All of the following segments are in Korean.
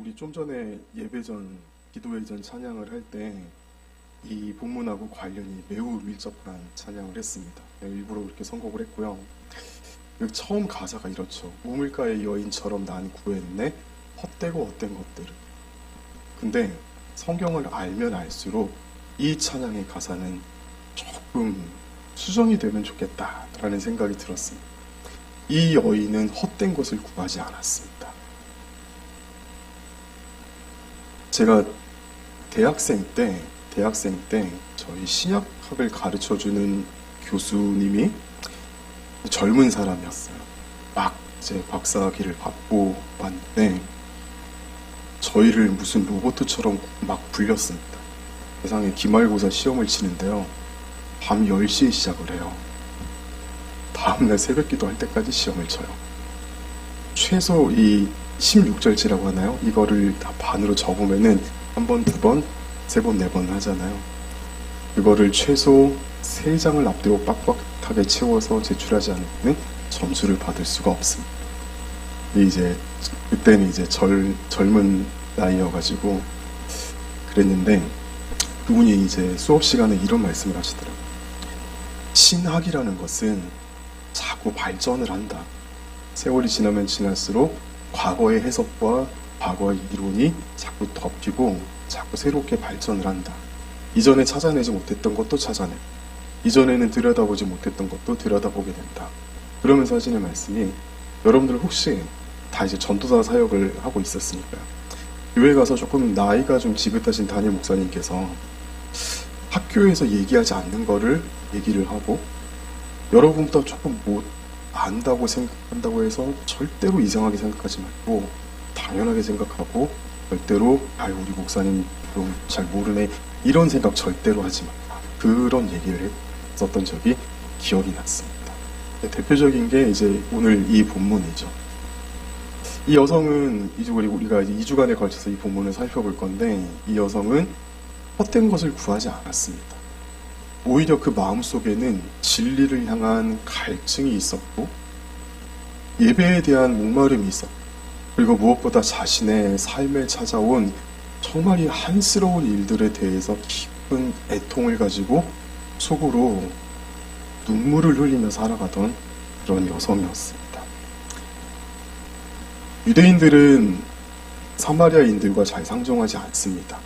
우리 좀 전에 예배 전, 기도회 전 찬양을 할 때 이 본문하고 관련이 매우 밀접한 찬양을 했습니다. 일부러 그렇게 선곡을 했고요. 여기 처음 가사가 이렇죠. 우물가의 여인처럼 난 구했네 헛되고 헛된 것들을. 근데 성경을 알면 알수록 이 찬양의 가사는 조금 수정이 되면 좋겠다라는 생각이 들었습니다. 이 여인은 헛된 것을 구하지 않았습니다. 제가 대학생 때 저희 신약학을 가르쳐주는 교수님이 젊은 사람이었어요. 막 이제 박사학위를 받고 왔는데 저희를 무슨 로봇처럼 막 불렸습니다. 세상에 기말고사 시험을 치는데요. 밤 10시에 시작을 해요. 다음날 새벽기도 할 때까지 시험을 쳐요. 최소 이 16절지라고 하나요? 이거를 다 반으로 적으면은 한 번, 두 번, 세 번, 네 번 하잖아요. 그거를 최소 3장을 앞뒤로 빡빡하게 채워서 제출하지 않으면 점수를 받을 수가 없습니다. 그때는 이제 젊은 나이여가지고 그랬는데 그분이 이제 수업 시간에 이런 말씀을 하시더라고요. 신학이라는 것은 자꾸 발전을 한다. 세월이 지나면 지날수록 과거의 해석과 과거의 이론이 자꾸 덮이고 자꾸 새롭게 발전을 한다. 이전에 찾아내지 못했던 것도 찾아내. 이전에는 들여다보지 못했던 것도 들여다보게 된다. 그러면서 하시는 말씀이 여러분들 혹시 다 이제 전도사 사역을 하고 있었으니까요. 교회 가서 조금 나이가 좀 지긋하신 담임 목사님께서 학교에서 얘기하지 않는 거를 얘기를 하고 여러분보다 조금 못 안다고 생각한다고 해서 절대로 이상하게 생각하지 말고 당연하게 생각하고 절대로 우리 목사님 잘 모르네 이런 생각 절대로 하지 말라. 그런 얘기를 했었던 적이 기억이 났습니다. 대표적인 게 이제 오늘 이 본문이죠. 이 여성은 우리가 2주간에 걸쳐서 이 본문을 살펴볼 건데 이 여성은 헛된 것을 구하지 않았습니다. 오히려 그 마음속에는 진리를 향한 갈증이 있었고 예배에 대한 목마름이 있었고 그리고 무엇보다 자신의 삶에 찾아온 정말 이 한스러운 일들에 대해서 깊은 애통을 가지고 속으로 눈물을 흘리며 살아가던 그런 여성이었습니다. 유대인들은 사마리아인들과 잘 상종하지 않습니다.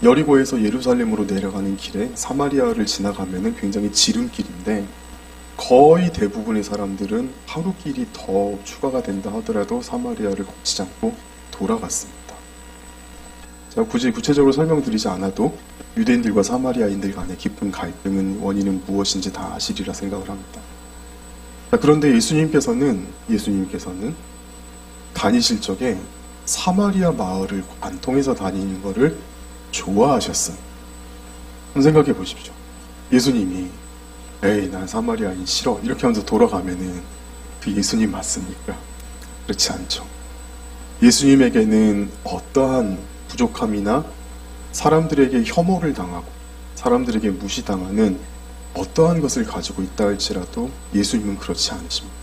여리고에서 예루살렘으로 내려가는 길에 사마리아를 지나가면은 굉장히 지름길인데 거의 대부분의 사람들은 하루 길이 더 추가가 된다 하더라도 사마리아를 거치지 않고 돌아갔습니다. 제가 굳이 구체적으로 설명드리지 않아도 유대인들과 사마리아인들 간의 깊은 갈등은 원인은 무엇인지 다 아시리라 생각을 합니다. 그런데 예수님께서는 다니실 적에 사마리아 마을을 관통해서 다니는 것을 좋아하셨어요. 한번 생각해 보십시오. 예수님이 난 사마리아인 싫어 이렇게 하면서 돌아가면은 그 예수님 맞습니까? 그렇지 않죠. 예수님에게는 어떠한 부족함이나 사람들에게 혐오를 당하고 사람들에게 무시당하는 어떠한 것을 가지고 있다 할지라도 예수님은 그렇지 않으십니다.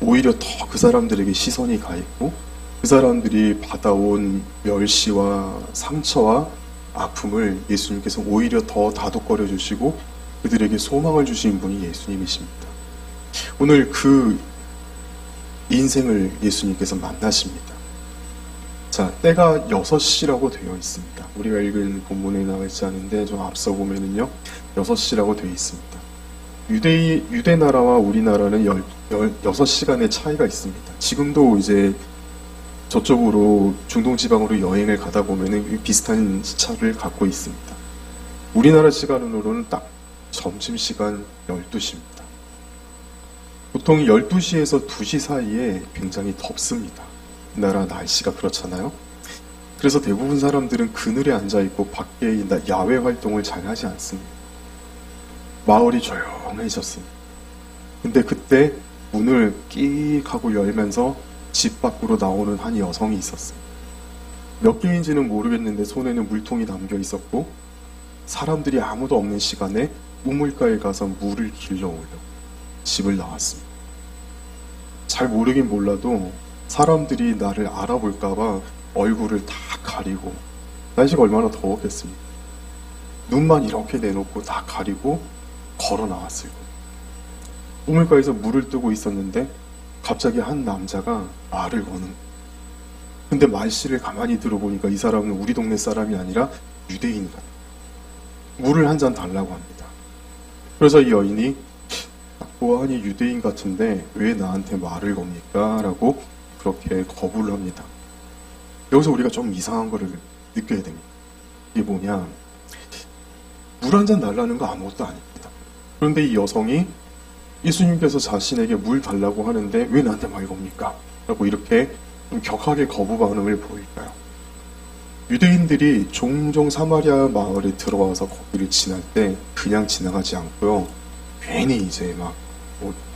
오히려 더 그 사람들에게 시선이 가 있고 그 사람들이 받아온 멸시와 상처와 아픔을 예수님께서 오히려 더 다독거려 주시고 그들에게 소망을 주신 분이 예수님이십니다. 오늘 그 인생을 예수님께서 만나십니다. 자, 때가 6시라고 되어 있습니다. 우리가 읽은 본문에 나와 있지 않은데 좀 앞서 보면은요 6시라고 되어 있습니다. 유대 나라와 우리나라는 6시간의 차이가 있습니다. 지금도 이제 저쪽으로 중동 지방으로 여행을 가다 보면은 비슷한 시차를 갖고 있습니다. 우리나라 시간으로는 딱 점심시간 12시입니다. 보통 12시에서 2시 사이에 굉장히 덥습니다. 이 나라 날씨가 그렇잖아요. 그래서 대부분 사람들은 그늘에 앉아있고 밖에 야외 활동을 잘 하지 않습니다. 마을이 조용해졌습니다. 근데 그때 문을 끼익 하고 열면서 집 밖으로 나오는 한 여성이 있었어요. 몇 개인지는 모르겠는데 손에는 물통이 담겨 있었고 사람들이 아무도 없는 시간에 우물가에 가서 물을 길러 오려고 집을 나왔습니다. 잘 모르긴 몰라도 사람들이 나를 알아볼까봐 얼굴을 다 가리고, 날씨가 얼마나 더웠겠습니까? 눈만 이렇게 내놓고 다 가리고 걸어 나왔을 거예요. 우물가에서 물을 뜨고 있었는데 갑자기 한 남자가 말을 거는 거예요. 근데 말씨를 가만히 들어보니까 이 사람은 우리 동네 사람이 아니라 유대인 같아요. 물을 한 잔 달라고 합니다. 그래서 이 여인이 보아하니 유대인 같은데 왜 나한테 말을 겁니까? 라고 그렇게 거부를 합니다. 여기서 우리가 좀 이상한 거를 느껴야 됩니다. 이게 뭐냐, 물 한 잔 달라는 거 아무것도 아닙니다. 그런데 이 여성이 예수님께서 자신에게 물 달라고 하는데 왜 나한테 말 겁니까? 라고 이렇게 좀 격하게 거부 반응을 보일까요? 유대인들이 종종 사마리아 마을에 들어와서 거기를 지날 때 그냥 지나가지 않고요, 괜히 이제 막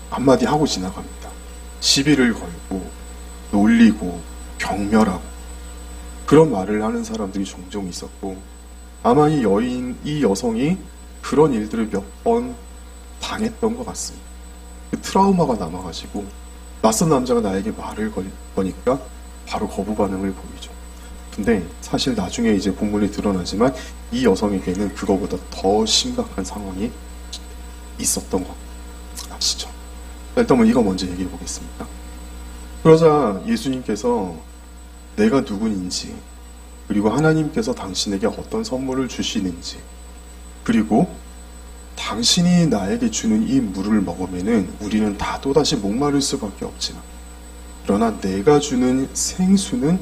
한마디 하고 지나갑니다. 시비를 걸고 놀리고 경멸하고 그런 말을 하는 사람들이 종종 있었고, 아마 이 여성이 그런 일들을 몇 번 당했던 것 같습니다. 그 트라우마가 남아가지고 낯선 남자가 나에게 말을 거니까 바로 거부 반응을 보이죠. 근데 사실 나중에 이제 본문이 드러나지만 이 여성에게는 그거보다 더 심각한 상황이 있었던 거 아시죠? 일단 이거 먼저 얘기해 보겠습니다. 그러자 예수님께서 내가 누구인지, 그리고 하나님께서 당신에게 어떤 선물을 주시는지, 그리고 당신이 나에게 주는 이 물을 먹으면은 우리는 다 또다시 목마를 수밖에 없지만, 그러나 내가 주는 생수는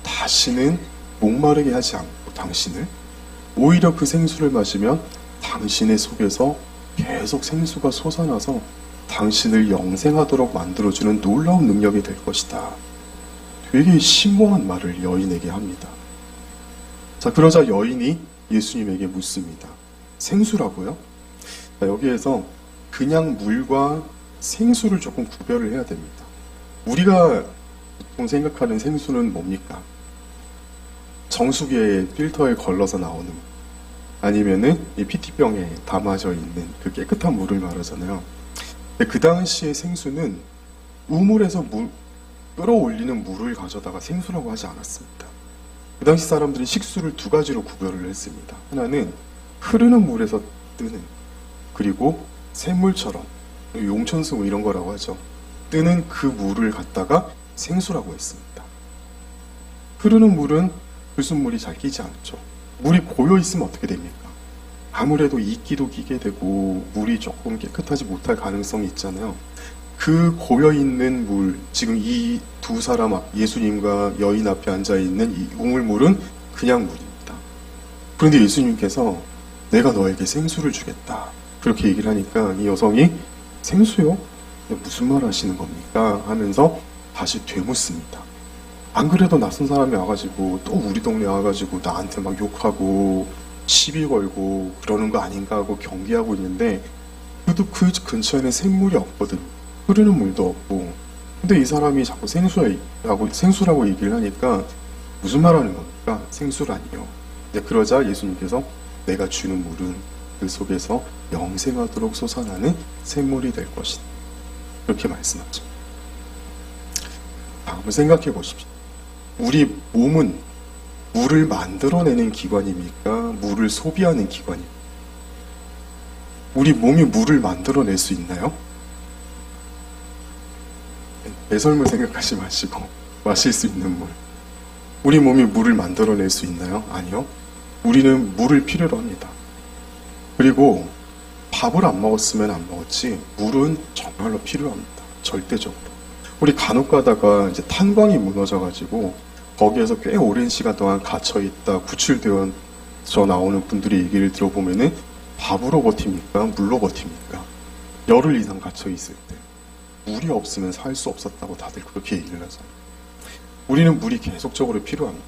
다시는 목마르게 하지 않고 당신을, 오히려 그 생수를 마시면 당신의 속에서 계속 생수가 솟아나서 당신을 영생하도록 만들어주는 놀라운 능력이 될 것이다. 되게 심오한 말을 여인에게 합니다. 자, 그러자 여인이 예수님에게 묻습니다. 생수라고요? 자, 여기에서 그냥 물과 생수를 조금 구별을 해야 됩니다. 우리가 보통 생각하는 생수는 뭡니까? 정수기에 필터에 걸러서 나오는, 아니면은 이 PT병에 담아져 있는 그 깨끗한 물을 말하잖아요. 근데 그 당시의 생수는 우물에서 끌어올리는 물을 가져다가 생수라고 하지 않았습니다. 그 당시 사람들이 식수를 두 가지로 구별을 했습니다. 하나는 흐르는 물에서 뜨는, 그리고 샘물처럼 용천수 이런 거라고 하죠. 뜨는 그 물을 갖다가 생수라고 했습니다. 흐르는 물은 불순물이 잘 끼지 않죠. 물이 고여 있으면 어떻게 됩니까? 아무래도 이끼도 끼게 되고 물이 조금 깨끗하지 못할 가능성이 있잖아요. 그 고여있는 물, 지금 이 두 사람, 예수님과 여인 앞에 앉아있는 이 우물물은 그냥 물입니다. 그런데 예수님께서 내가 너에게 생수를 주겠다, 그렇게 얘기를 하니까 이 여성이 생수요? 무슨 말 하시는 겁니까? 하면서 다시 되묻습니다. 안 그래도 낯선 사람이 와가지고 또 우리 동네 와가지고 나한테 막 욕하고 시비 걸고 그러는 거 아닌가 하고 경계하고 있는데, 그래도 그 근처에는 샘물이 없거든. 흐르는 물도 없고. 근데 이 사람이 자꾸 생수라고 얘기를 하니까 무슨 말 하는 겁니까? 생수라니요. 그러자 예수님께서 내가 주는 물은 그 속에서 영생하도록 솟아나는 샘물이 될 것이다, 그렇게 말씀하죠. 한번 생각해 보십시오. 우리 몸은 물을 만들어내는 기관입니까? 물을 소비하는 기관입니까? 우리 몸이 물을 만들어낼 수 있나요? 배설물 생각하지 마시고 마실 수 있는 물. 우리 몸이 물을 만들어낼 수 있나요? 아니요. 우리는 물을 필요로 합니다. 그리고 밥을 안 먹었으면 안 먹었지 물은 정말로 필요합니다. 절대적으로. 우리 간혹 가다가 이제 탄광이 무너져가지고 거기에서 꽤 오랜 시간 동안 갇혀있다 구출되어서 나오는 분들의 얘기를 들어보면은 밥으로 버팁니까? 물로 버팁니까? 열흘 이상 갇혀있을 때 물이 없으면 살 수 없었다고 다들 그렇게 얘기를 하잖아요. 우리는 물이 계속적으로 필요합니다.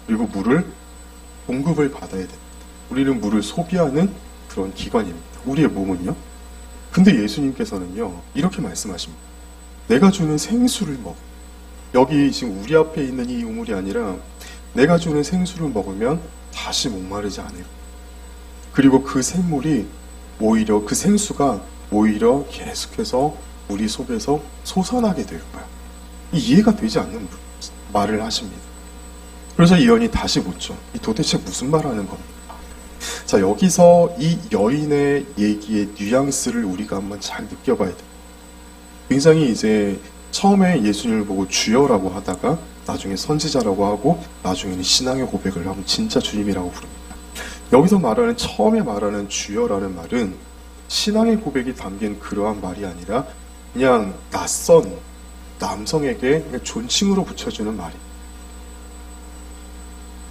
그리고 물을 공급을 받아야 됩니다. 우리는 물을 소비하는 그런 기관입니다. 우리의 몸은요. 근데 예수님께서는요 이렇게 말씀하십니다. 내가 주는 생수를 먹어. 여기 지금 우리 앞에 있는 이 우물이 아니라 내가 주는 생수를 먹으면 다시 목마르지 않아요. 그리고 그 샘물이 오히려, 그 생수가 오히려 계속해서 우리 속에서 솟아나게 될 거야. 이해가 되지 않는 말을 하십니다. 그래서 이 여인이 다시 묻죠. 이 도대체 무슨 말 하는 겁니까? 자, 여기서 이 여인의 얘기의 뉘앙스를 우리가 한번 잘 느껴봐야 돼요. 굉장히 이제 처음에 예수님을 보고 주여라고 하다가 나중에 선지자라고 하고 나중에는 신앙의 고백을 하고 진짜 주님이라고 부릅니다. 여기서 말하는 처음에 말하는 주여라는 말은 신앙의 고백이 담긴 그러한 말이 아니라 그냥 낯선 남성에게 그냥 존칭으로 붙여주는 말이에요.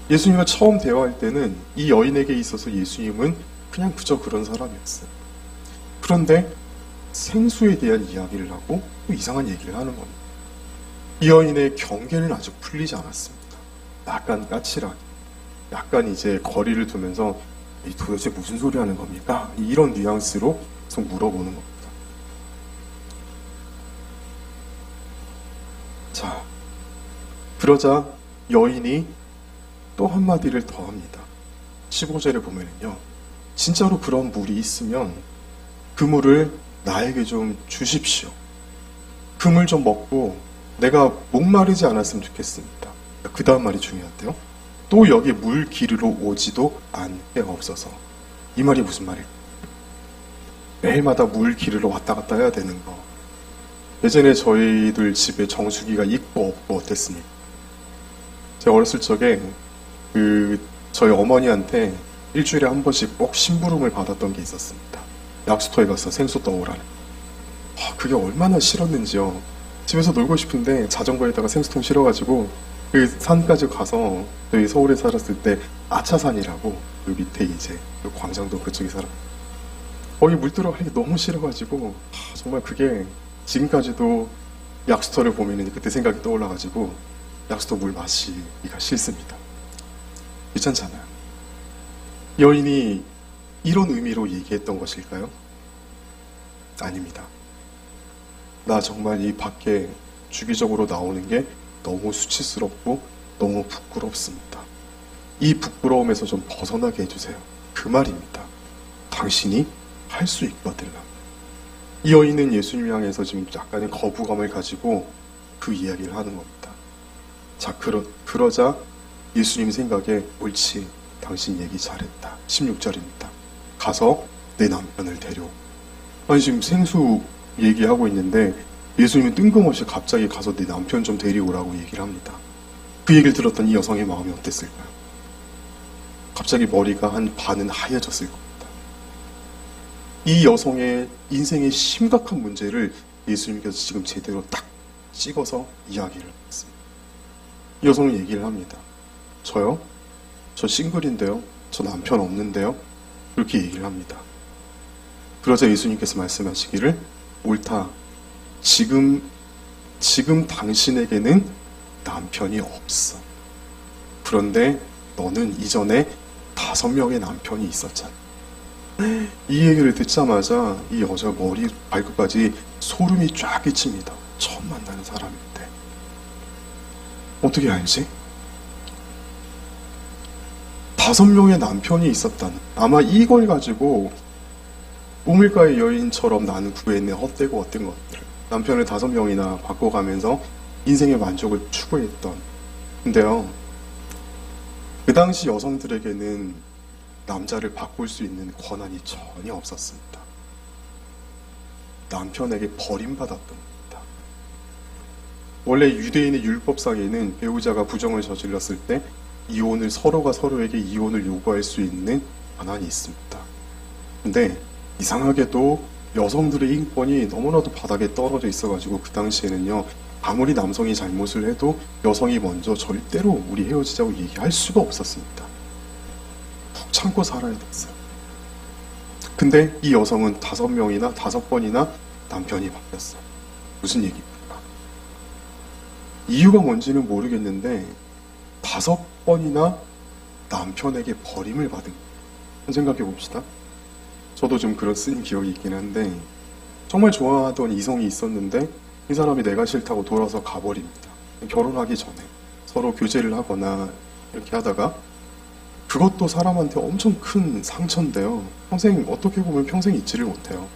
예수님과 처음 대화할 때는 이 여인에게 있어서 예수님은 그냥 그저 그런 사람이었어요. 그런데 생수에 대한 이야기를 하고 또 이상한 얘기를 하는 겁니다. 이 여인의 경계는 아직 풀리지 않았습니다. 약간 까칠하게, 약간 이제 거리를 두면서 도대체 무슨 소리 하는 겁니까? 이런 뉘앙스로 계속 물어보는 겁니다. 자, 그러자 여인이 또 한마디를 더 합니다. 15절에 보면은요, 진짜로 그런 물이 있으면 그 물을 나에게 좀 주십시오. 그 물 좀 먹고 내가 목마르지 않았으면 좋겠습니다. 그 다음 말이 중요한데요. 또 여기 물 기르러 오지도 않게없어서. 이 말이 무슨 말일까요? 매일마다 물 기르러 왔다 갔다 해야 되는 거. 예전에 저희들 집에 정수기가 있고 없고 어땠습니까? 제가 어렸을 적에 저희 어머니한테 일주일에 한 번씩 꼭 심부름을 받았던 게 있었습니다. 약수터에 가서 생수 떠오라는. 그게 얼마나 싫었는지요. 집에서 놀고 싶은데 자전거에다가 생수통 실어가지고 그 산까지 가서 저희 서울에 살았을 때 아차산이라고 그 밑에 이제 그 광장도 그쪽에 살았. 거기 물 들어가는 게 너무 싫어가지고 정말 그게 지금까지도 약수터를 보면은 그때 생각이 떠올라가지고 약수터 물 마시기가 싫습니다. 괜찮잖아요. 여인이 이런 의미로 얘기했던 것일까요? 아닙니다. 나 정말 이 밖에 주기적으로 나오는 게 너무 수치스럽고 너무 부끄럽습니다. 이 부끄러움에서 좀 벗어나게 해주세요. 그 말입니다. 당신이 할 수 있거든요. 이 여인은 예수님 향해서 지금 약간의 거부감을 가지고 그 이야기를 하는 겁니다. 자, 그러자 예수님 생각에 옳지, 당신 얘기 잘했다. 16절입니다. 가서 내 남편을 데려오. 아니 지금 생수 얘기하고 있는데 예수님은 뜬금없이 갑자기 가서 내 남편 좀 데리오라고 얘기를 합니다. 그 얘기를 들었던 이 여성의 마음이 어땠을까요? 갑자기 머리가 한 반은 하얘졌을 겁니다. 이 여성의 인생의 심각한 문제를 예수님께서 지금 제대로 딱 찍어서 이야기를 했습니다. 이 여성은 얘기를 합니다. 저요? 저 싱글인데요? 저 남편 없는데요? 그렇게 얘기를 합니다. 그러자 예수님께서 말씀하시기를 옳다. 지금 당신에게는 남편이 없어. 그런데 너는 이전에 5명의 남편이 있었잖아. 이 얘기를 듣자마자 이 여자 머리 발끝까지 소름이 쫙 끼칩니다. 처음 만나는 사람인데. 어떻게 알지? 5명의 남편이 있었다는. 아마 이걸 가지고 우물가의 여인처럼 나는 구했네 헛되고 헛된 것들을. 남편을 5명이나 바꿔가면서 인생의 만족을 추구했던. 근데요, 그 당시 여성들에게는 남자를 바꿀 수 있는 권한이 전혀 없었습니다. 남편에게 버림받았던 겁니다. 원래 유대인의 율법상에는 배우자가 부정을 저질렀을 때 서로가 서로에게 이혼을 요구할 수 있는 권한이 있습니다. 근데 이상하게도 여성들의 인권이 너무나도 바닥에 떨어져 있어가지고 그 당시에는요, 아무리 남성이 잘못을 해도 여성이 먼저 절대로 우리 헤어지자고 얘기할 수가 없었습니다. 푹 참고 살아야 됐어요. 근데 이 여성은 5번이나 남편이 바뀌었어요. 무슨 얘기입니까? 이유가 뭔지는 모르겠는데 5번이나 남편에게 버림을 받은 거예요. 생각해 봅시다. 저도 좀 그런 쓴 기억이 있긴 한데 정말 좋아하던 이성이 있었는데 이 사람이 내가 싫다고 돌아서 가버립니다. 결혼하기 전에 서로 교제를 하거나 이렇게 하다가 그것도 사람한테 엄청 큰 상처인데요. 어떻게 보면 평생 잊지를 못해요.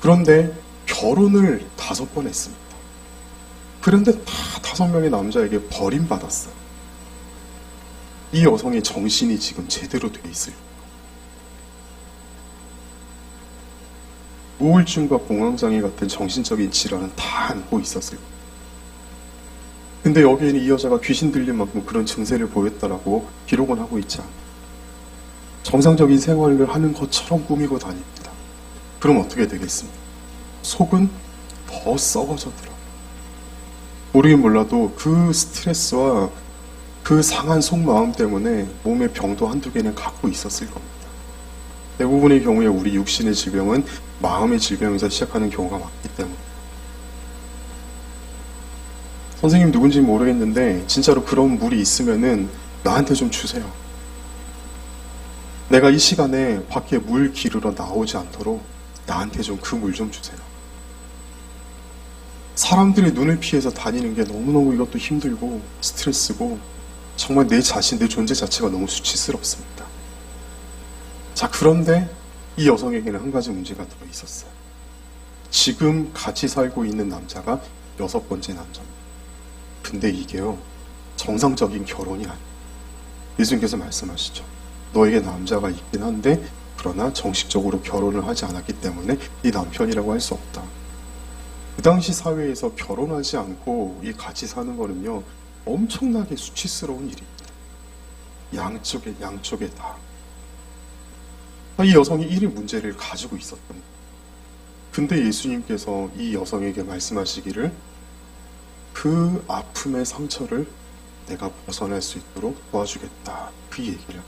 그런데 결혼을 5번 했습니다. 그런데 다 5명의 남자에게 버림받았어요. 이 여성의 정신이 지금 제대로 돼 있을까? 우울증과 공황장애 같은 정신적인 질환은 다 안고 있었을 거예요. 근데 여기에는 이 여자가 귀신 들린 만큼 그런 증세를 보였다라고 기록은 하고 있지 않아요. 정상적인 생활을 하는 것처럼 꾸미고 다닙니다. 그럼 어떻게 되겠습니까? 속은 더 썩어져더라고요. 모르긴 몰라도 그 스트레스와 그 상한 속마음 때문에 몸의 병도 한두 개는 갖고 있었을 겁니다. 대부분의 경우에 우리 육신의 질병은 마음의 질병에서 시작하는 경우가 많기 때문에. 선생님 누군지 모르겠는데 진짜로 그런 물이 있으면은 나한테 좀 주세요. 내가 이 시간에 밖에 물 기르러 나오지 않도록 나한테 좀 그 물 좀 주세요. 사람들의 눈을 피해서 다니는 게 너무너무 이것도 힘들고 스트레스고 정말 내 자신, 내 존재 자체가 너무 수치스럽습니다. 자, 그런데 이 여성에게는 한 가지 문제가 들어 있었어요. 지금 같이 살고 있는 남자가 6번째 남자입니다. 근데 이게요, 정상적인 결혼이 아니에요. 예수님께서 말씀하시죠. 너에게 남자가 있긴 한데 그러나 정식적으로 결혼을 하지 않았기 때문에 네 남편이라고 할 수 없다. 그 당시 사회에서 결혼하지 않고 이 같이 사는 거는요, 엄청나게 수치스러운 일입니다. 양쪽에 다. 이 여성이 이 문제를 가지고 있었던 거예요. 근데 예수님께서 이 여성에게 말씀하시기를 그 아픔의 상처를 내가 벗어날 수 있도록 도와주겠다. 그 얘기를.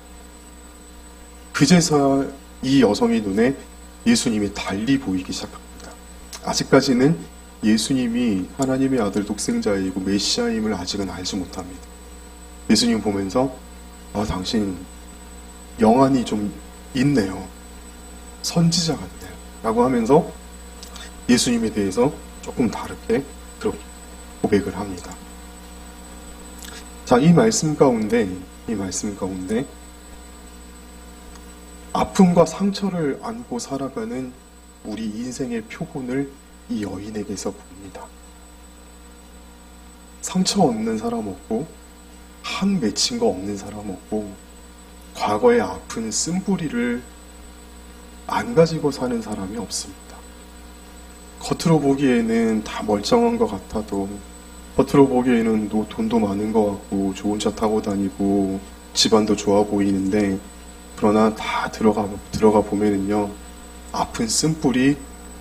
그제서야 이 여성의 눈에 예수님이 달리 보이기 시작합니다. 아직까지는 예수님이 하나님의 아들 독생자이고 메시아임을 아직은 알지 못합니다. 예수님 보면서 당신 영안이 좀 있네요. 선지자 같네요. 라고 하면서 예수님에 대해서 조금 다르게 그렇게 고백을 합니다. 자, 이 말씀 가운데 아픔과 상처를 안고 살아가는 우리 인생의 표본을 이 여인에게서 봅니다. 상처 없는 사람 없고 한 맺힌 거 없는 사람 없고 과거의 아픈 쓴뿌리를 안 가지고 사는 사람이 없습니다. 겉으로 보기에는 다 멀쩡한 것 같아도 겉으로 보기에는 돈도 많은 것 같고 좋은 차 타고 다니고 집안도 좋아 보이는데 그러나 다 들어가 보면은요, 아픈 쓴뿌리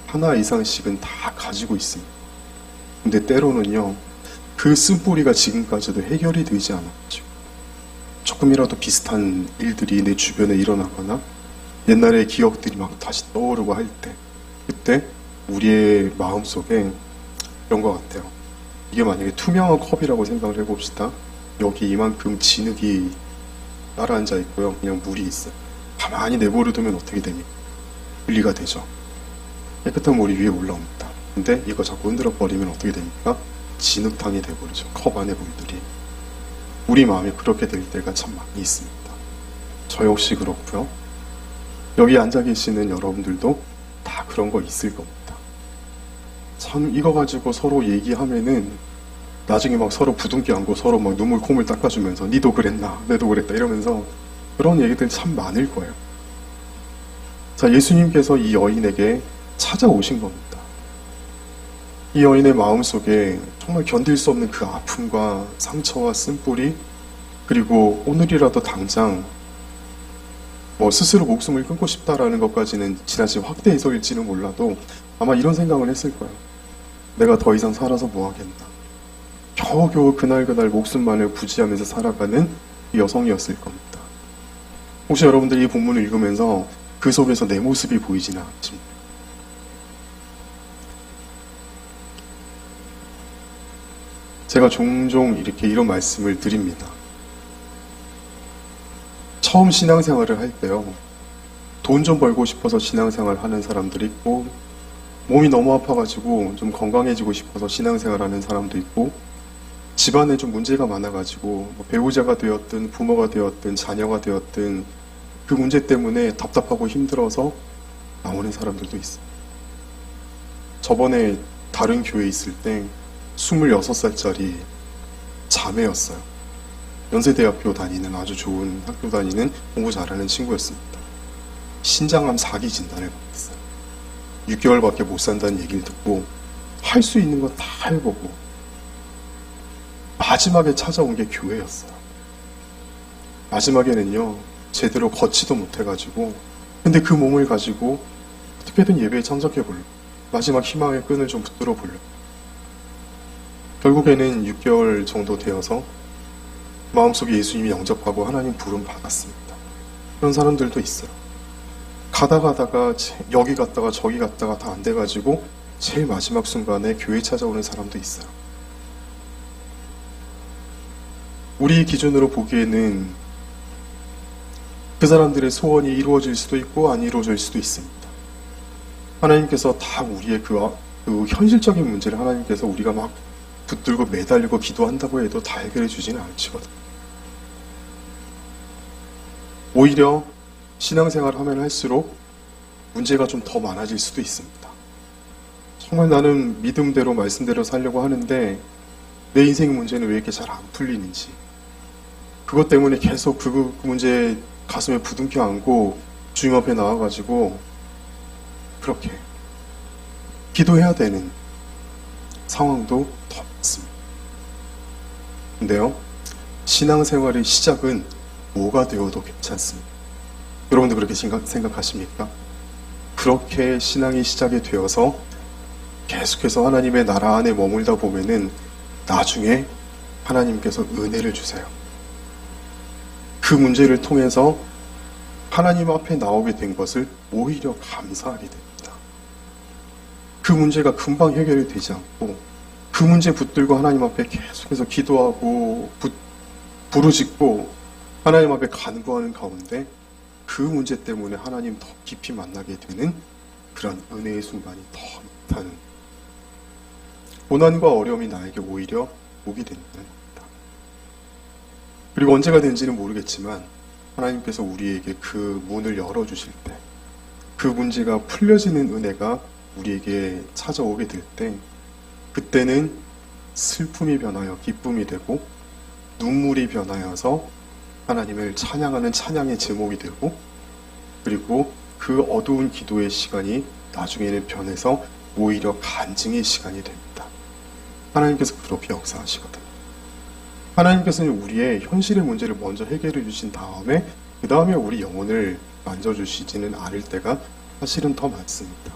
하나 이상씩은 다 가지고 있습니다. 근데 때로는요, 그 쓴뿌리가 지금까지도 해결이 되지 않았죠. 조금이라도 비슷한 일들이 내 주변에 일어나거나 옛날의 기억들이 막 다시 떠오르고 할 때, 그때 우리의 마음속에 이런 것 같아요. 이게 만약에 투명한 컵이라고 생각을 해봅시다. 여기 이만큼 진흙이 따라앉아 있고요. 그냥 물이 있어요. 가만히 내버려두면 어떻게 됩니까? 분리가 되죠. 깨끗한 물이 위에 올라옵니다. 근데 이거 자꾸 흔들어 버리면 어떻게 됩니까? 진흙탕이 돼버리죠. 컵 안에 물들이. 우리 마음이 그렇게 될 때가 참 많이 있습니다. 저 역시 그렇고요. 여기 앉아 계시는 여러분들도 다 그런 거 있을 겁니다. 참 이거 가지고 서로 얘기하면은 나중에 막 서로 부둥켜 안고 서로 막 눈물 콧물 닦아주면서 니도 그랬나 내도 그랬다 이러면서 그런 얘기들 참 많을 거예요. 자, 예수님께서 이 여인에게 찾아오신 겁니다. 이 여인의 마음속에 정말 견딜 수 없는 그 아픔과 상처와 쓴뿌리, 그리고 오늘이라도 당장 스스로 목숨을 끊고 싶다라는 것까지는 지나친 확대 해석일지는 몰라도 아마 이런 생각을 했을 거예요. 내가 더 이상 살아서 뭐 하겠나. 겨우겨우 그날 목숨만을 부지하면서 살아가는 여성이었을 겁니다. 혹시 여러분들이 이 본문을 읽으면서 그 속에서 내 모습이 보이지는 않습니다. 제가 종종 이렇게 이런 말씀을 드립니다. 처음 신앙생활을 할 때요, 돈 좀 벌고 싶어서 신앙생활 하는 사람들이 있고, 몸이 너무 아파가지고 좀 건강해지고 싶어서 신앙생활 하는 사람도 있고, 집안에 좀 문제가 많아가지고 배우자가 되었든 부모가 되었든 자녀가 되었든 그 문제 때문에 답답하고 힘들어서 나오는 사람들도 있어요. 저번에 다른 교회에 있을 때 26살짜리 자매였어요. 연세대학교 다니는 아주 좋은 학교 다니는 공부 잘하는 친구였습니다. 신장암 4기 진단을 받았어요. 6개월밖에 못 산다는 얘기를 듣고 할 수 있는 거 다 해보고 마지막에 찾아온 게 교회였어요. 마지막에는요, 제대로 걷지도 못해가지고, 근데 그 몸을 가지고 어떻게든 예배에 참석해보려. 마지막 희망의 끈을 좀 붙들어 보려. 결국에는 6개월 정도 되어서 마음속에 예수님이 영접하고 하나님 부름 받았습니다. 그런 사람들도 있어요. 가다가 여기 갔다가 저기 갔다가 다 안 돼가지고 제일 마지막 순간에 교회 찾아오는 사람도 있어요. 우리 기준으로 보기에는 그 사람들의 소원이 이루어질 수도 있고 안 이루어질 수도 있습니다. 하나님께서 다 우리의 그 현실적인 문제를 하나님께서 우리가 막 붙들고 매달리고 기도한다고 해도 다 해결해 주지는 않으시거든요. 오히려 신앙생활을 하면 할수록 문제가 좀 더 많아질 수도 있습니다. 정말 나는 믿음대로 말씀대로 살려고 하는데 내 인생 문제는 왜 이렇게 잘 안 풀리는지, 그것 때문에 계속 그 문제에 가슴에 부둥켜 안고 주님 앞에 나와가지고 그렇게 기도해야 되는 상황도 더 많습니다. 근데요, 신앙생활의 시작은 뭐가 되어도 괜찮습니다. 여러분도 그렇게 생각하십니까? 그렇게 신앙이 시작이 되어서 계속해서 하나님의 나라 안에 머물다 보면은 나중에 하나님께서 은혜를 주세요. 그 문제를 통해서 하나님 앞에 나오게 된 것을 오히려 감사하게 됩니다. 그 문제가 금방 해결이 되지 않고 그 문제 붙들고 하나님 앞에 계속해서 기도하고 부르짖고 하나님 앞에 간구하는 가운데 그 문제 때문에 하나님 더 깊이 만나게 되는 그런 은혜의 순간이 더 많다는, 고난과 어려움이 나에게 오히려 복이 되는 겁니다. 그리고 언제가 된지는 모르겠지만 하나님께서 우리에게 그 문을 열어주실 때, 그 문제가 풀려지는 은혜가 우리에게 찾아오게 될 때, 그때는 슬픔이 변하여 기쁨이 되고 눈물이 변하여서 하나님을 찬양하는 찬양의 제목이 되고, 그리고 그 어두운 기도의 시간이 나중에는 변해서 오히려 간증의 시간이 됩니다. 하나님께서 그렇게 역사하시거든요. 하나님께서는 우리의 현실의 문제를 먼저 해결해 주신 다음에 그 다음에 우리 영혼을 만져주시지는 않을 때가 사실은 더 많습니다.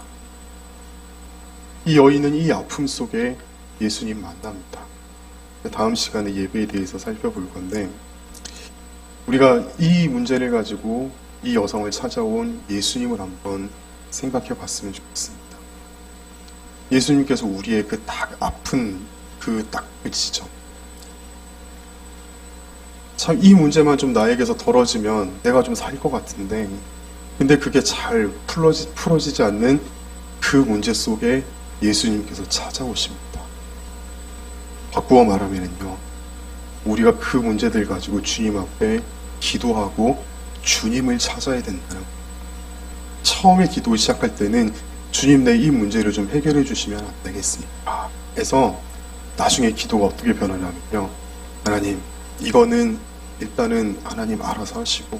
이 여인은 이 아픔 속에 예수님 만납니다. 다음 시간에 예배에 대해서 살펴볼 건데, 우리가 이 문제를 가지고 이 여성을 찾아온 예수님을 한번 생각해 봤으면 좋겠습니다. 예수님께서 우리의 그 딱 아픈 그 그 지점, 참 이 문제만 좀 나에게서 덜어지면 내가 좀 살 것 같은데, 근데 그게 잘 풀어지지 않는 그 문제 속에 예수님께서 찾아오십니다. 바꾸어 말하면요, 우리가 그 문제들 가지고 주님 앞에 기도하고 주님을 찾아야 된다는, 처음에 기도 시작할 때는 주님, 내 이 문제를 좀 해결해 주시면 안 되겠습니까? 해서 나중에 기도가 어떻게 변하냐면요, 하나님, 이거는 일단은 하나님 알아서 하시고,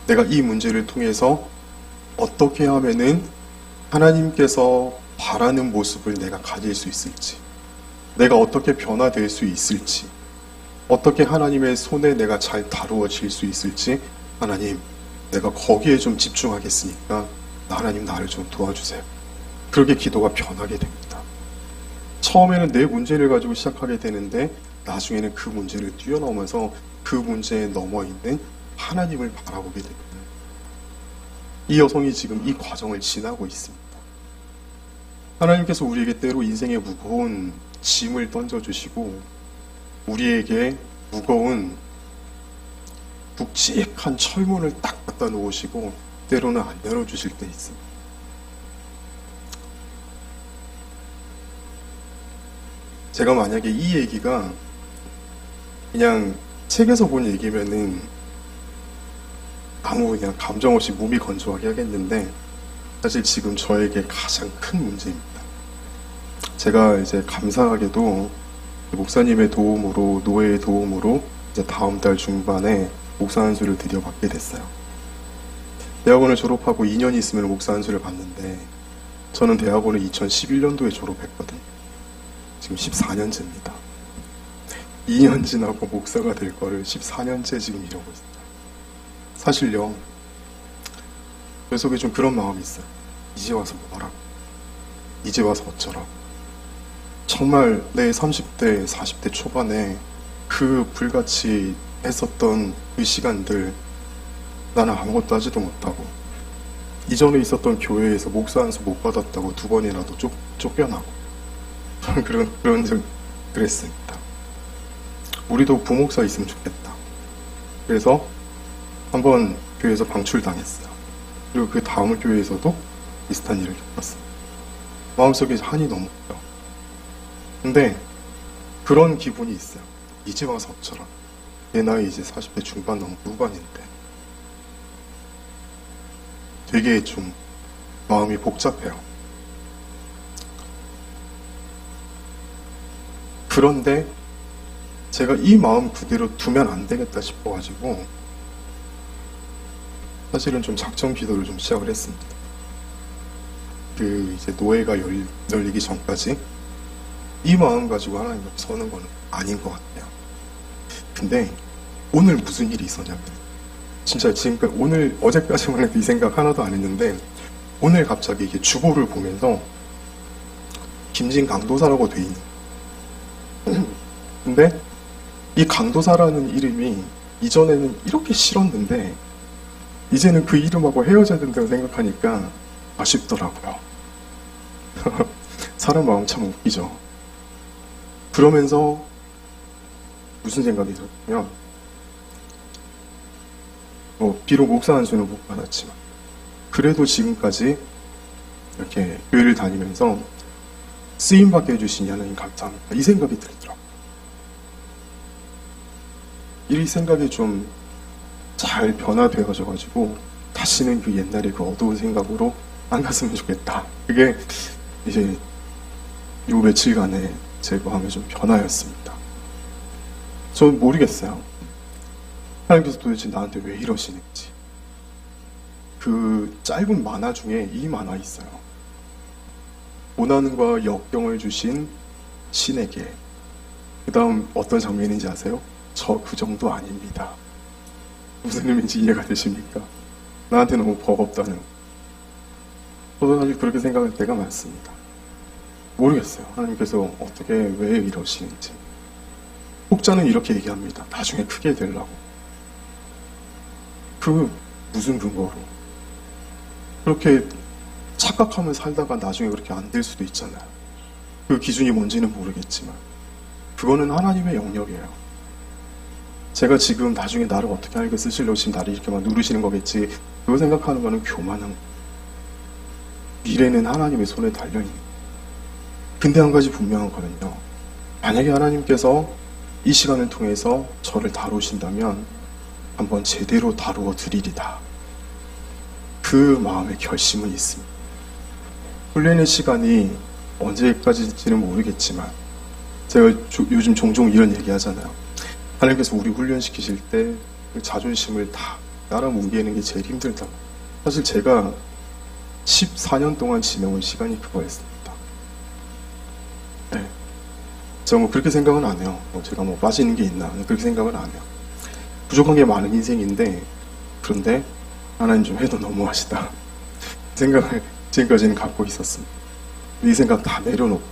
내가 이 문제를 통해서 어떻게 하면은 하나님께서 바라는 모습을 내가 가질 수 있을지, 내가 어떻게 변화될 수 있을지, 어떻게 하나님의 손에 내가 잘 다루어질 수 있을지, 하나님, 내가 거기에 좀 집중하겠으니까 하나님 나를 좀 도와주세요. 그렇게 기도가 변하게 됩니다. 처음에는 내 문제를 가지고 시작하게 되는데 나중에는 그 문제를 뛰어넘어서 그 문제에 넘어있는 하나님을 바라보게 됩니다. 이 여성이 지금 이 과정을 지나고 있습니다. 하나님께서 우리에게 때로 인생의 무거운 짐을 던져주시고 우리에게 무거운 묵직한 철문을 딱 갖다 놓으시고 때로는 안 열어주실 때 있습니다. 제가 만약에 이 얘기가 그냥 책에서 본 얘기면은 아무 그냥 감정 없이 몸이 건조하게 하겠는데, 사실 지금 저에게 가장 큰 문제입니다. 제가 이제 감사하게도 목사님의 도움으로, 노예의 도움으로 이제 다음 달 중반에 목사 안수를 드디어 받게 됐어요. 대학원을 졸업하고 2년이 있으면 목사 안수를 받는데 저는 대학원을 2011년도에 졸업했거든요. 지금 14년째입니다. 2년 지나고 목사가 될 거를 14년째 지금 이러고 있어요. 사실요, 그 속에 좀 그런 마음이 있어요. 이제 와서 뭐하라고, 이제 와서 어쩌라고. 정말 내 30대, 40대 초반에 그 불같이 했었던 그 시간들, 나는 아무것도 하지도 못하고 이전에 있었던 교회에서 목사 안수 못 받았다고 2번이라도 쫓겨나고 그런 적 그랬습니다. 우리도 부목사 있으면 좋겠다. 그래서 한번 교회에서 방출당했어요. 그리고 그 다음 교회에서도 비슷한 일을 겪었어요. 마음속에 한이 너무 커요. 근데 그런 기분이 있어요. 이제 와서 어쩌라. 내 나이 이제 40대 중반 넘은 후반인데 되게 좀 마음이 복잡해요. 그런데 제가 이 마음 그대로 두면 안 되겠다 싶어가지고 사실은 좀 작정 기도를 좀 시작을 했습니다. 그 이제 노예가 열리기 전까지 이 마음 가지고 하나님 앞에 서는 건 아닌 것 같아요. 근데 오늘 무슨 일이 있었냐면 진짜 지금까지 오늘 어제까지만 해도 이 생각 하나도 안 했는데 오늘 갑자기 이게 주보를 보면서 김진 강도사라고 돼 있는 근데 이 강도사라는 이름이 이전에는 이렇게 싫었는데 이제는 그 이름하고 헤어져야 된다고 생각하니까 아쉽더라고요. 사람 마음 참 웃기죠. 그러면서 무슨 생각이 들었냐면 비록 목사 안수는 못 받았지만 그래도 지금까지 이렇게 교회를 다니면서 쓰임받게 해주신 하나님 감사합니다. 이 생각이 들더라고요. 이 생각이 좀 잘 변화되어져가지고 다시는 그 옛날의 그 어두운 생각으로 안 갔으면 좋겠다. 그게 이제 요 며칠간의 제 마음의 좀 변화였습니다. 저는 모르겠어요. 하나님께서 도대체 나한테 왜 이러시는지. 그 짧은 만화 중에 이 만화 있어요. 고난과 역경을 주신 신에게. 그 다음 어떤 장면인지 아세요? 저 그 정도 아닙니다. 무슨 의미인지 이해가 되십니까? 나한테 너무 버겁다는. 저도 사실 그렇게 생각할 때가 많습니다. 모르겠어요. 하나님께서 어떻게 왜 이러시는지. 혹자는 이렇게 얘기합니다. 나중에 크게 되려고. 그 무슨 근거로? 그렇게 착각하며 살다가 나중에 그렇게 안 될 수도 있잖아요. 그 기준이 뭔지는 모르겠지만 그거는 하나님의 영역이에요. 제가 지금 나중에 나를 어떻게 하게 쓰시려고 지금 나를 이렇게 막 누르시는 거겠지. 그거 생각하는 거는 교만한 거예요. 미래는 하나님의 손에 달려있는 거예요. 근데 한 가지 분명한 거는요. 만약에 하나님께서 이 시간을 통해서 저를 다루신다면 한번 제대로 다루어 드리리다. 그 마음의 결심은 있습니다. 훈련의 시간이 언제까지인지는 모르겠지만 제가 요즘 종종 이런 얘기 하잖아요. 하나님께서 우리 훈련시키실 때 그 자존심을 다 따라 뭉개는 게 제일 힘들다고. 사실 제가 14년 동안 지내온 시간이 그거였습니다. 네. 제가 뭐 그렇게 생각은 안 해요. 제가 뭐 빠지는 게 있나 그렇게 생각은 안 해요. 부족한 게 많은 인생인데 그런데 하나님 좀 해도 너무하시다 생각을 지금까지는 갖고 있었습니다. 이 생각 다 내려놓고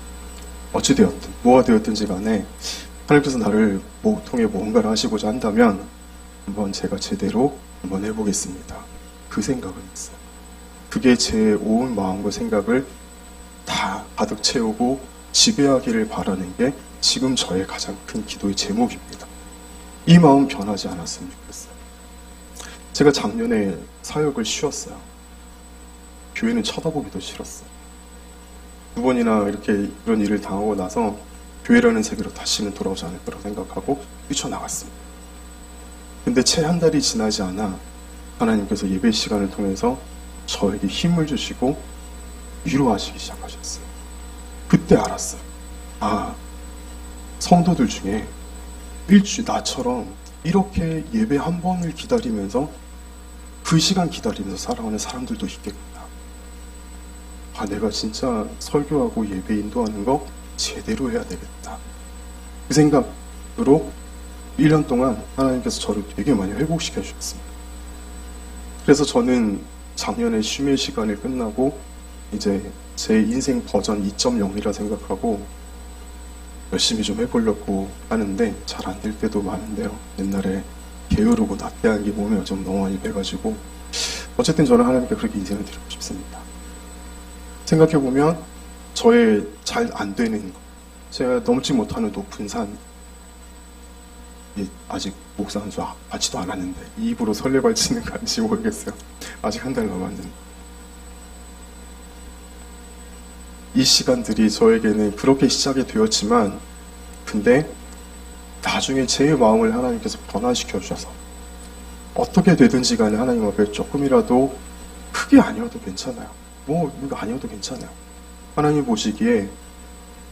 어찌되었든 뭐가 되었든지 간에 하나님께서 나를 통해 무언가를 하시고자 한다면 한번 제가 제대로 한번 해보겠습니다. 그 생각은 있어요. 그게 제 온 마음과 생각을 다 가득 채우고 지배하기를 바라는 게 지금 저의 가장 큰 기도의 제목입니다. 이 마음 변하지 않았으면 좋겠어요. 제가 작년에 사역을 쉬었어요. 교회는 쳐다보기도 싫었어요. 2번이나 이렇게 이런 일을 당하고 나서 교회라는 세계로 다시는 돌아오지 않을 거라고 생각하고 뛰쳐나갔습니다. 근데 채 한 달이 지나지 않아 하나님께서 예배 시간을 통해서 저에게 힘을 주시고 위로하시기 시작하셨어요. 그때 알았어요. 아, 성도들 중에 나처럼 이렇게 예배 한 번을 기다리면서 그 시간 기다리면서 살아가는 사람들도 있겠구나. 내가 진짜 설교하고 예배 인도하는 거 제대로 해야 되겠다. 그 생각으로 1년 동안 하나님께서 저를 되게 많이 회복시켜 주셨습니다. 그래서 저는 작년에 쉼의 시간을 끝나고 이제 제 인생 버전 2.0이라 생각하고 열심히 좀 해보려고 하는데 잘 안 될 때도 많은데요. 옛날에 게으르고 나태한 게 몸에 좀 너무 많이 배가지고 어쨌든 저는 하나님께 그렇게 인생을 드리고 싶습니다. 생각해보면 저의 잘 안 되는 것, 제가 넘지 못하는 높은 산, 아직 목사 한 주 받지도 않았는데 이 입으로 설레발치는 건지 모르겠어요. 아직 한 달 남았는데 이 시간들이 저에게는 그렇게 시작이 되었지만 근데 나중에 제 마음을 하나님께서 변화시켜 주셔서 어떻게 되든지 간에 하나님 앞에 조금이라도 크게 아니어도 괜찮아요. 이거 아니어도 괜찮아요. 하나님 보시기에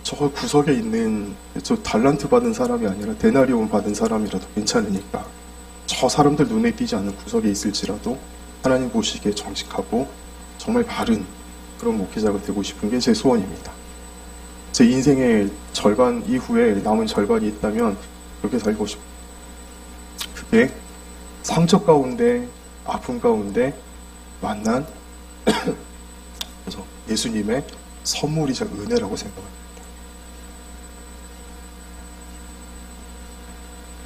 저 구석에 있는 저 달란트 받은 사람이 아니라 데나리온 받은 사람이라도 괜찮으니까 저 사람들 눈에 띄지 않는 구석에 있을지라도 하나님 보시기에 정직하고 정말 바른 그런 목회자가 되고 싶은 게 제 소원입니다. 제 인생의 절반 이후에 남은 절반이 있다면 그렇게 살고 싶어요. 그게 상처 가운데 아픔 가운데 만난 그래서 예수님의 선물이자 은혜라고 생각합니다.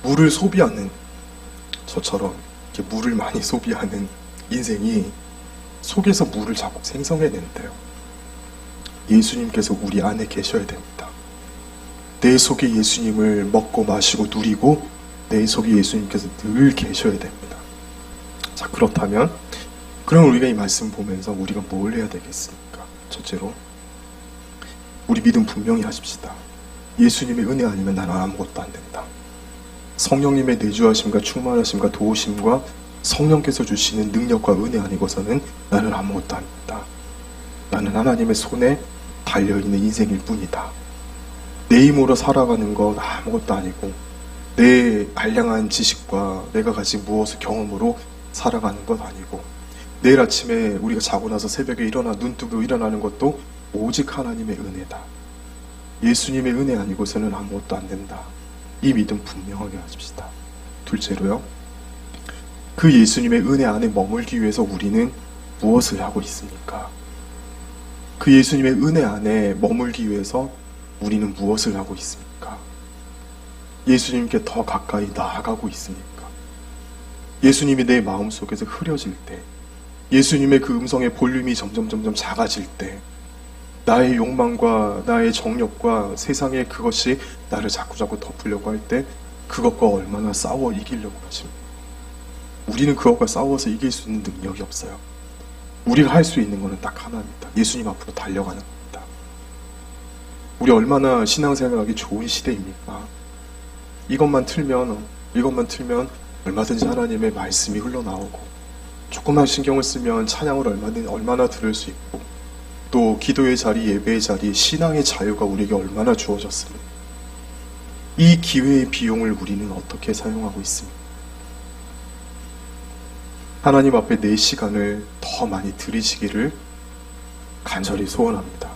물을 소비하는 저처럼 이렇게 물을 많이 소비하는 인생이 속에서 물을 자꾸 생성해내는데요. 예수님께서 우리 안에 계셔야 됩니다. 내 속에 예수님을 먹고 마시고 누리고 내 속에 예수님께서 늘 계셔야 됩니다. 자, 그렇다면 그럼 우리가 이 말씀 보면서 우리가 뭘 해야 되겠습니까? 첫째로 우리 믿음 분명히 하십시다. 예수님의 은혜 아니면 나는 아무것도 안 된다. 성령님의 내주하심과 충만하심과 도우심과 성령께서 주시는 능력과 은혜 아니고서는 나는 아무것도 안 된다. 나는 하나님의 손에 달려있는 인생일 뿐이다. 내 힘으로 살아가는 건 아무것도 아니고 내 알량한 지식과 내가 가진 무엇을 경험으로 살아가는 것 아니고 내일 아침에 우리가 자고 나서 새벽에 눈 뜨고 일어나는 것도 오직 하나님의 은혜다. 예수님의 은혜 아니고서는 아무것도 안 된다. 이 믿음 분명하게 하십시다. 둘째로요. 그 예수님의 은혜 안에 머물기 위해서 우리는 무엇을 하고 있습니까? 그 예수님의 은혜 안에 머물기 위해서 우리는 무엇을 하고 있습니까? 예수님께 더 가까이 나아가고 있습니까? 예수님이 내 마음속에서 흐려질 때, 예수님의 그 음성의 볼륨이 점점 작아질 때, 나의 욕망과 나의 정욕과 세상의 그것이 나를 자꾸 덮으려고 할 때 그것과 얼마나 싸워 이기려고 하십니까? 우리는 그것과 싸워서 이길 수 있는 능력이 없어요. 우리가 할 수 있는 것은 딱 하나입니다. 예수님 앞으로 달려가는 겁니다. 우리 얼마나 신앙생활하기 좋은 시대입니까? 이것만 틀면 얼마든지 하나님의 말씀이 흘러나오고 조금만 신경을 쓰면 찬양을 얼마나 들을 수 있고 또 기도의 자리, 예배의 자리, 신앙의 자유가 우리에게 얼마나 주어졌습니까? 이 기회의 비용을 우리는 어떻게 사용하고 있습니까? 하나님 앞에 내 시간을 더 많이 들이시기를 간절히 소원합니다.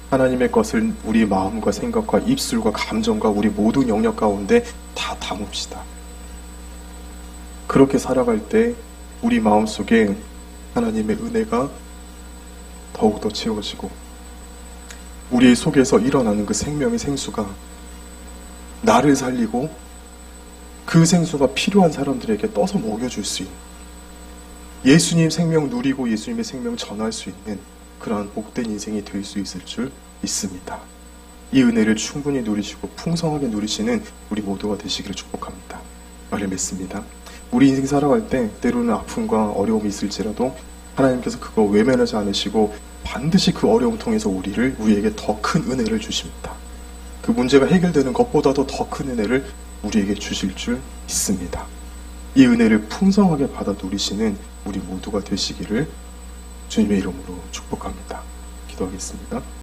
하나님의 것을 우리 마음과 생각과 입술과 감정과 우리 모든 영역 가운데 다 담읍시다. 그렇게 살아갈 때 우리 마음속에 하나님의 은혜가 더욱더 채워지고 우리 속에서 일어나는 그 생명의 생수가 나를 살리고 그 생수가 필요한 사람들에게 떠서 먹여줄 수 있는 예수님 생명 누리고 예수님의 생명 전할 수 있는 그러한 복된 인생이 될 수 있을 줄 믿습니다. 이 은혜를 충분히 누리시고 풍성하게 누리시는 우리 모두가 되시기를 축복합니다. 말을 맺습니다. 우리 인생 살아갈 때 때로는 아픔과 어려움이 있을지라도 하나님께서 그거 외면하지 않으시고 반드시 그 어려움 통해서 우리에게 더 큰 은혜를 주십니다. 그 문제가 해결되는 것보다도 더 큰 은혜를 우리에게 주실 줄 믿습니다. 이 은혜를 풍성하게 받아 누리시는 우리 모두가 되시기를 주님의 이름으로 축복합니다. 기도하겠습니다.